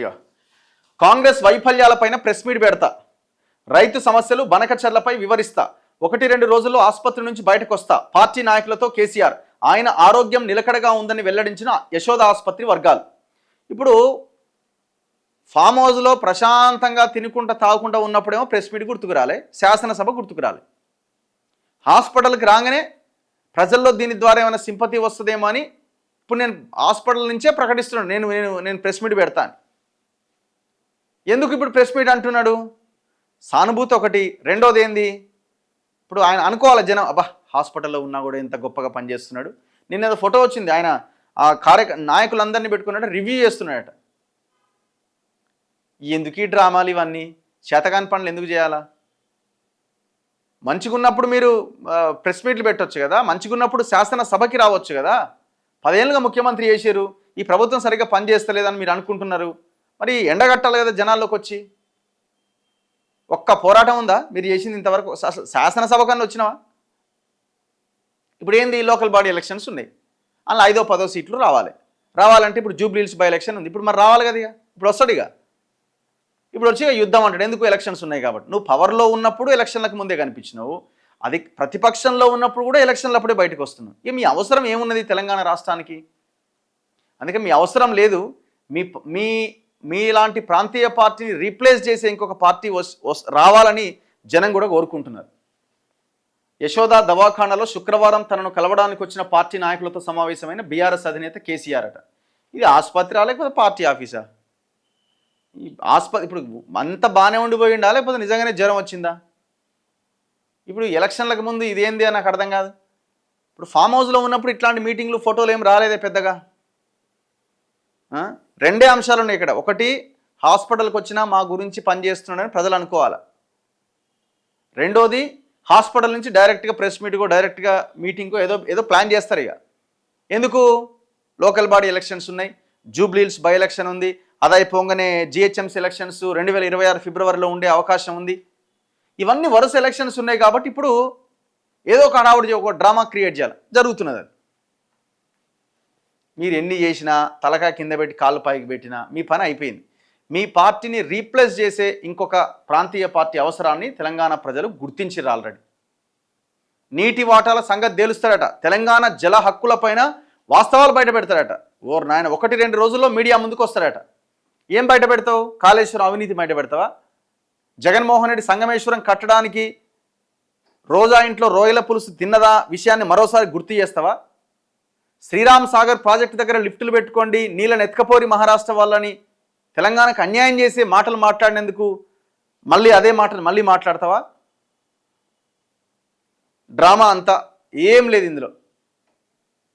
ఇక Congress వైఫల్యాలపైన press meet పెడతా, రైతు సమస్యలు బనకచర్లపై వివరిస్తా, 1-2 రోజుల్లో ఆసుపత్రి నుంచి బయటకు వస్తా, పార్టీ నాయకులతో కేసీఆర్, ఆయన ఆరోగ్యం నిలకడగా ఉందని వెల్లడించిన యశోద ఆసుపత్రి వర్గాలు. ఇప్పుడు ఫామ్ హౌస్లో ప్రశాంతంగా తినుకుంటా తాగుకుంటా ఉన్నప్పుడేమో ప్రెస్ మీట్ గుర్తుకురాలే, శాసనసభ గుర్తుకురాలే. హాస్పిటల్కి రాగానే ప్రజల్లో దీని ద్వారా ఏమైనా సింపతి వస్తుందేమో అని ఇప్పుడు నేను హాస్పిటల్ నుంచే ప్రకటిస్తున్నాను, నేను ప్రెస్ మీట్ పెడతాను. ఎందుకు ఇప్పుడు ప్రెస్ మీట్ అంటున్నాడు? సానుభూతి ఒకటి, రెండోది ఏంది, ఇప్పుడు ఆయన అనుకోవాలి జనం, అబ్బా హాస్పిటల్లో ఉన్నా కూడా ఎంత గొప్పగా పనిచేస్తున్నాడు. నిన్న ఫోటో వచ్చింది, ఆయన ఆ నాయకులందరినీ పెట్టుకున్నట్టు రివ్యూ చేస్తున్నాడట. ఎందుకు ఈ డ్రామాలు ఇవన్నీ? చేతకాని పనులు ఎందుకు చేయాలా? మంచిగున్నప్పుడు మీరు ప్రెస్ మీట్లు పెట్టవచ్చు కదా, మంచిగున్నప్పుడు శాసనసభకి రావచ్చు కదా. 10 ఏళ్ళుగా ముఖ్యమంత్రి చేశారు, ఈ ప్రభుత్వం సరిగ్గా పనిచేస్తలేదని మీరు అనుకుంటున్నారు, మరి ఎండగట్టాలి కదా జనాల్లోకి వచ్చి. ఒక్క పోరాటం ఉందా మీరు చేసింది ఇంతవరకు? శాసనసభ కన్నా వచ్చినావా? ఇప్పుడు ఏంది, లోకల్ బాడీ ఎలక్షన్స్ ఉన్నాయి, అలా 5వ 10వ సీట్లు రావాలంటే ఇప్పుడు జూబ్లీహిల్స్ బై ఎలక్షన్ ఉంది, ఇప్పుడు మరి రావాలి కదా. ఇప్పుడు వస్తాడు ఇక, ఇప్పుడు వచ్చి యుద్ధం అంటాడు. ఎందుకు? ఎలక్షన్స్ ఉన్నాయి కాబట్టి. నువ్వు పవర్లో ఉన్నప్పుడు ఎలక్షన్లకు ముందే కనిపించినావు, అది ప్రతిపక్షంలో ఉన్నప్పుడు కూడా ఎలక్షన్లు అప్పుడే బయటకు వస్తున్నావు. ఇక మీ అవసరం ఏమున్నది తెలంగాణ రాష్ట్రానికి? అందుకే మీ అవసరం లేదు. మీలాంటి ప్రాంతీయ పార్టీని రీప్లేస్ చేసే ఇంకొక పార్టీ రావాలని జనం కూడా కోరుకుంటున్నారు. యశోద దవాఖానాలో శుక్రవారం తనను కలవడానికి వచ్చిన పార్టీ నాయకులతో సమావేశమైన బీఆర్ఎస్ అధినేత కేసీఆర్ అట. ఇది ఆసుపత్రి లేకపోతే పార్టీ ఆఫీసా? ఈ ఆసుపత్రి ఇప్పుడు అంత బాగానే ఉండిపోయిందా లేకపోతే నిజంగానే జ్వరం వచ్చిందా? ఇప్పుడు ఎలక్షన్లకు ముందు ఇదేంది అని నాకు అర్థం కాదు. ఇప్పుడు ఫామ్ హౌస్లో ఉన్నప్పుడు ఇట్లాంటి మీటింగ్లు ఫోటోలు ఏం రాలేదే పెద్దగా. 2 అంశాలు ఉన్నాయి ఇక్కడ. ఒకటి, హాస్పిటల్కి వచ్చినా మా గురించి పనిచేస్తున్నాడని ప్రజలు అనుకోవాలి. రెండోది, హాస్పిటల్ నుంచి డైరెక్ట్గా ప్రెస్ మీట్కో డైరెక్ట్గా మీటింగ్కో ఏదో ప్లాన్ చేస్తారు. ఇక ఎందుకు? లోకల్ బాడీ ఎలక్షన్స్ ఉన్నాయి, జూబ్లీహిల్స్ బై ఎలక్షన్ ఉంది, అదైపోగానే జిహెచ్ఎంసీ ఎలక్షన్స్ 2026 ఫిబ్రవరిలో ఉండే అవకాశం ఉంది. ఇవన్నీ వరుస ఎలక్షన్స్ ఉన్నాయి కాబట్టి ఇప్పుడు ఏదో ఒక హడావుడి ఒక డ్రామా క్రియేట్ చేయాలి, జరుగుతున్నది. అది మీరు ఎన్ని చేసినా, తలకాయ కింద పెట్టి కాళ్ళు పైకి పెట్టినా మీ పని అయిపోయింది. మీ పార్టీని రీప్లేస్ చేసే ఇంకొక ప్రాంతీయ పార్టీ అవసరాన్ని తెలంగాణ ప్రజలు గుర్తించారు ఆల్రెడీ. నీటి వాటాల సంగతి తేలుస్తారట, తెలంగాణ జల హక్కులపైన వాస్తవాలు బయట పెడతారట. ఓర్ నాయన, 1-2 రోజుల్లో మీడియా ముందుకు వస్తారట. ఏం బయట పెడతావు? కాళేశ్వరం అవినీతి బయట పెడతావా? జగన్మోహన్ రెడ్డి సంగమేశ్వరం కట్టడానికి రోజా ఇంట్లో రోయల పులుసు తిన్నదా విషయాన్ని మరోసారి గుర్తు చేస్తావా? శ్రీరామ్ సాగర్ ప్రాజెక్టు దగ్గర లిఫ్టులు పెట్టుకోండి, నీళ్ళని ఎత్తుకపోరి మహారాష్ట్ర వాళ్ళని తెలంగాణకు అన్యాయం చేసే మాటలు మాట్లాడినందుకు మళ్ళీ అదే మాటలు మళ్ళీ మాట్లాడతావా? డ్రామా అంతా ఏం లేదు ఇందులో.